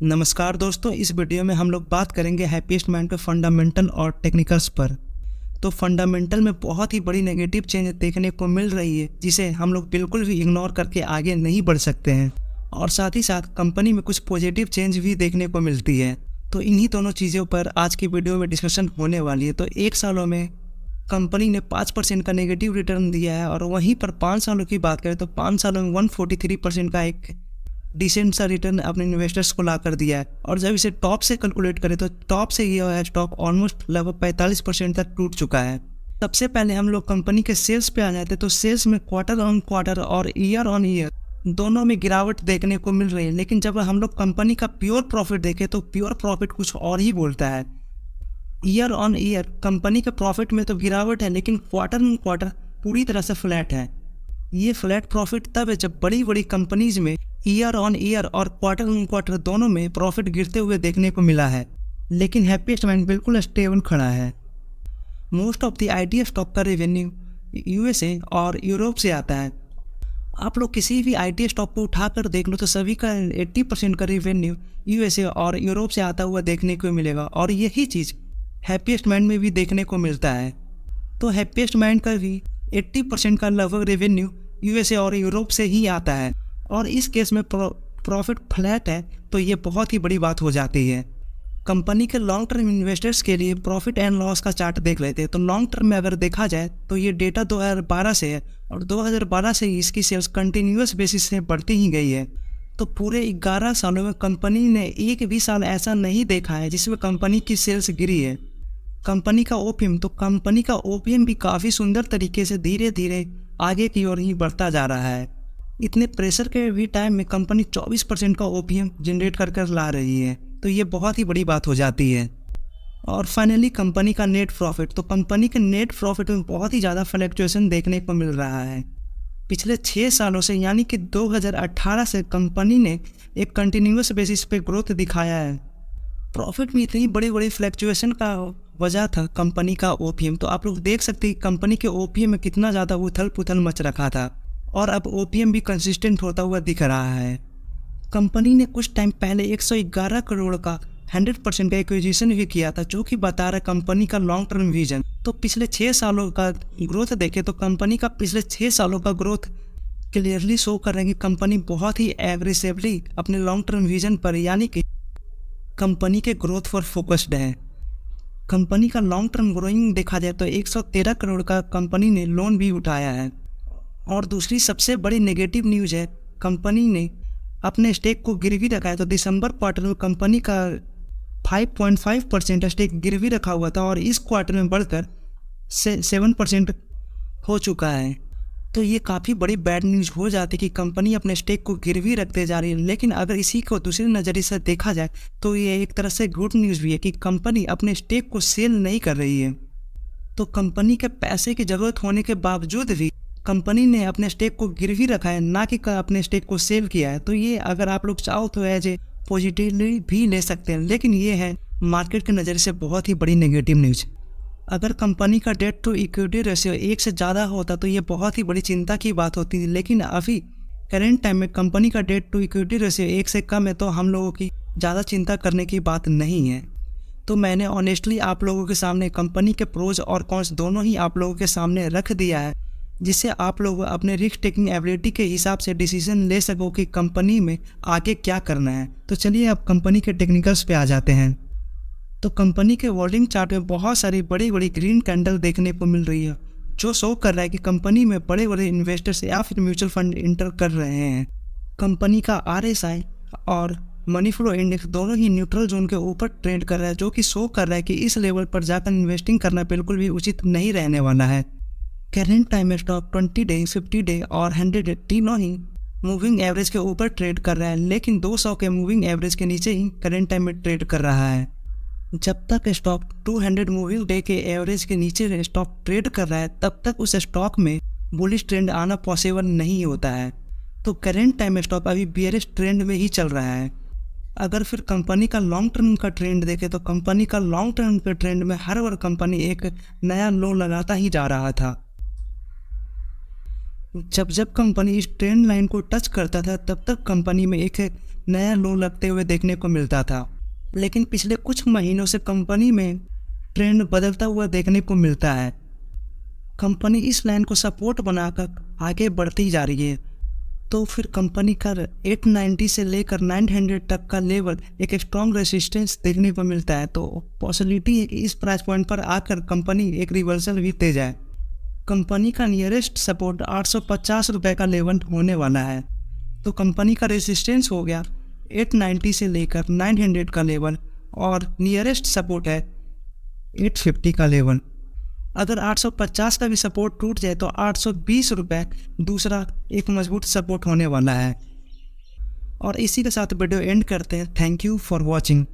नमस्कार दोस्तों, इस वीडियो में हम लोग बात करेंगे हैप्पीएस्ट माइंड के फंडामेंटल और टेक्निकल्स पर। तो फंडामेंटल में बहुत ही बड़ी नेगेटिव चेंज देखने को मिल रही है, जिसे हम लोग बिल्कुल भी इग्नोर करके आगे नहीं बढ़ सकते हैं। और साथ ही साथ कंपनी में कुछ पॉजिटिव चेंज भी देखने को मिलती है। तो इन्हीं दोनों चीज़ों पर आज की वीडियो में डिस्कशन होने वाली है। तो 1 सालों में कंपनी ने 5% का नेगेटिव रिटर्न दिया है, और वहीं पर 5 सालों की बात करें तो 5 सालों में 143% का एक डिसेंट सा रिटर्न अपने इन्वेस्टर्स को ला कर दिया है। और जब इसे टॉप से कैलकुलेट करें तो टॉप से ये स्टॉक ऑलमोस्ट लगभग 45% तक टूट चुका है। सबसे पहले हम लोग कंपनी के सेल्स पे आ जाते, तो सेल्स में क्वार्टर ऑन क्वार्टर और ईयर ऑन ईयर दोनों में गिरावट देखने को मिल रही है। लेकिन जब हम लोग कंपनी का प्योर प्रॉफिट देखें तो प्योर प्रॉफिट कुछ और ही बोलता है। ईयर ऑन ईयर कंपनी के प्रॉफिट में तो गिरावट है, लेकिन क्वार्टर ऑन क्वार्टर पूरी तरह से फ्लैट है। ये फ्लैट प्रॉफिट तब है जब बड़ी बड़ी कंपनीज में ईयर ऑन ईयर और क्वार्टर ऑन क्वार्टर दोनों में प्रॉफिट गिरते हुए देखने को मिला है। लेकिन हैप्पीएस्ट माइंड बिल्कुल स्टेबल खड़ा है। Most of the IT stock का रेवेन्यू यूएसए और यूरोप से आता है। आप लोग किसी भी आईटी स्टॉक को उठाकर देख लो तो सभी का 80% का रेवेन्यू यूएसए और यूरोप से आता हुआ देखने को मिलेगा। और यही चीज़ हैप्पीएस्ट माइंड में भी देखने को मिलता है। तो हैप्पीएस्ट माइंड का भी 80% का लगभग रेवेन्यू यूएसए और यूरोप से ही आता है। और इस केस में प्रॉफिट फ्लैट है, तो ये बहुत ही बड़ी बात हो जाती है। कंपनी के लॉन्ग टर्म इन्वेस्टर्स के लिए प्रॉफिट एंड लॉस का चार्ट देख लेते हैं। तो लॉन्ग टर्म में अगर देखा जाए तो ये डेटा 2012 से है, और 2012 से ही इसकी सेल्स कंटिन्यूस बेसिस से बढ़ती ही गई है। तो पूरे 11 सालों में कंपनी ने एक भी साल ऐसा नहीं देखा है जिसमें कंपनी की सेल्स गिरी है। कंपनी का ओपीएम भी काफ़ी सुंदर तरीके से धीरे धीरे आगे की ओर ही बढ़ता जा रहा है। इतने प्रेशर के भी टाइम में कंपनी 24% का ओपीएम जनरेट कर ला रही है, तो ये बहुत ही बड़ी बात हो जाती है। और फाइनली कंपनी का नेट प्रॉफिट, तो कंपनी के नेट प्रॉफिट में बहुत ही ज़्यादा फ्लक्चुएशन देखने को मिल रहा है। पिछले 6 सालों से यानी कि 2018 से कंपनी ने एक कंटिन्यूस बेसिस पे ग्रोथ दिखाया है। प्रॉफिट में इतनी बड़ी बड़ी फ्लक्चुएशन का वजह था कंपनी का ओपीएम। तो आप लोग देख सकते हैं कंपनी के ओपीएम में कितना ज़्यादा उथल पुथल मच रखा था, और अब ओपीएम भी कंसिस्टेंट होता हुआ दिख रहा है। कंपनी ने कुछ टाइम पहले 111 करोड़ का 100% का एक्विजिशन भी किया था, जो कि बता रहा है कंपनी का लॉन्ग टर्म विजन। तो पिछले 6 सालों का ग्रोथ देखें तो कंपनी का पिछले 6 सालों का ग्रोथ क्लियरली शो कर रहे हैं कि कंपनी बहुत ही एग्रेसिवली अपने लॉन्ग टर्म विजन पर यानी कि कंपनी के ग्रोथ पर फोकस्ड है। कंपनी का लॉन्ग टर्म ग्रोइंग देखा जाए तो 113 करोड़ का कंपनी ने लोन भी उठाया है। और दूसरी सबसे बड़ी नेगेटिव न्यूज़ है, कंपनी ने अपने स्टेक को गिरवी रखा है। तो दिसंबर क्वार्टर में कंपनी का 5.5% स्टेक गिरवी रखा हुआ था, और इस क्वार्टर में बढ़कर 7% हो चुका है। तो ये काफ़ी बड़ी बैड न्यूज़ हो जाती है कि कंपनी अपने स्टेक को गिरवी रखते जा रही है। लेकिन अगर इसी को दूसरे नज़रिए से देखा जाए तो ये एक तरह से गुड न्यूज़ भी है कि कंपनी अपने स्टेक को सेल नहीं कर रही है। तो कंपनी के पैसे की ज़रूरत होने के बावजूद भी कंपनी ने अपने स्टेक को गिरवी रखा है, ना कि अपने स्टेक को सेल किया है। तो ये अगर आप लोग चाहो तो एज ए पॉजिटिवली भी ले सकते हैं, लेकिन ये है मार्केट के नज़रिए से बहुत ही बड़ी नेगेटिव न्यूज़। अगर कंपनी का डेट टू इक्विटी रेशियो 1 से ज़्यादा होता तो ये बहुत ही बड़ी चिंता की बात होती थी। लेकिन अभी करेंट टाइम में कंपनी का डेट टू इक्विटी रेशियो 1 से कम है, तो हम लोगों की ज़्यादा चिंता करने की बात नहीं है। तो मैंने ऑनेस्टली आप लोगों के सामने कंपनी के प्रोज और कॉन्स दोनों ही आप लोगों के सामने रख दिया है, जिससे आप लोग अपने रिस्क टेकिंग एबिलिटी के हिसाब से डिसीजन ले सको कि कंपनी में आगे क्या करना है। तो चलिए अब कंपनी के टेक्निकल्स पे आ जाते हैं। तो कंपनी के वॉल्यूम चार्ट में बहुत सारी बड़ी बड़ी ग्रीन कैंडल देखने को मिल रही है, जो शो कर रहा है कि कंपनी में बड़े बड़े इन्वेस्टर्स या फिर म्यूचुअल फंड इंटर कर रहे हैं। कंपनी का आरएसआई और मनी फ्लो इंडेक्स दोनों ही न्यूट्रल जोन के ऊपर ट्रेड कर रहा है, जो कि शो कर रहा है कि इस लेवल पर जाकर इन्वेस्टिंग करना बिल्कुल भी उचित नहीं रहने वाला है। करेंट टाइम में स्टॉक 20 डे, 50 डे और 100 डे तीनों ही मूविंग एवरेज के ऊपर ट्रेड कर रहा है, लेकिन 200 के मूविंग एवरेज के नीचे ही करेंट टाइम में ट्रेड कर रहा है। जब तक स्टॉक 200 मूविंग डे के एवरेज के नीचे स्टॉक ट्रेड कर रहा है, तब तक उस स्टॉक में बुलिश ट्रेंड आना पॉसिबल नहीं होता है। तो करेंट टाइम में स्टॉक अभी बियरिश ट्रेंड में ही चल रहा है। अगर फिर कंपनी का लॉन्ग टर्म का ट्रेंड देखें तो कंपनी का लॉन्ग टर्म के ट्रेंड में हर बार कंपनी एक नया लो लगाता ही जा रहा था। जब जब कंपनी इस ट्रेंड लाइन को टच करता था तब तक कंपनी में एक नया लो लगते हुए देखने को मिलता था। लेकिन पिछले कुछ महीनों से कंपनी में ट्रेंड बदलता हुआ देखने को मिलता है। कंपनी इस लाइन को सपोर्ट बनाकर आगे बढ़ती जा रही है। तो फिर कंपनी का 890 से लेकर 900 तक का लेवल एक स्ट्रॉन्ग रेसिस्टेंस देखने को मिलता है। तो पॉसिबिलिटी है कि इस प्राइस पॉइंट पर आकर कंपनी एक रिवर्सल भी दे जाए। कंपनी का नियरेस्ट सपोर्ट 850 रुपये का लेवल होने वाला है। तो कंपनी का रेसिस्टेंस हो गया 890 से लेकर 900 का लेवल और नियरेस्ट सपोर्ट है 850 का लेवल। अगर 850 का भी सपोर्ट टूट जाए तो 820 रुपये दूसरा एक मजबूत सपोर्ट होने वाला है। और इसी के साथ वीडियो एंड करते हैं। Thank you for watching.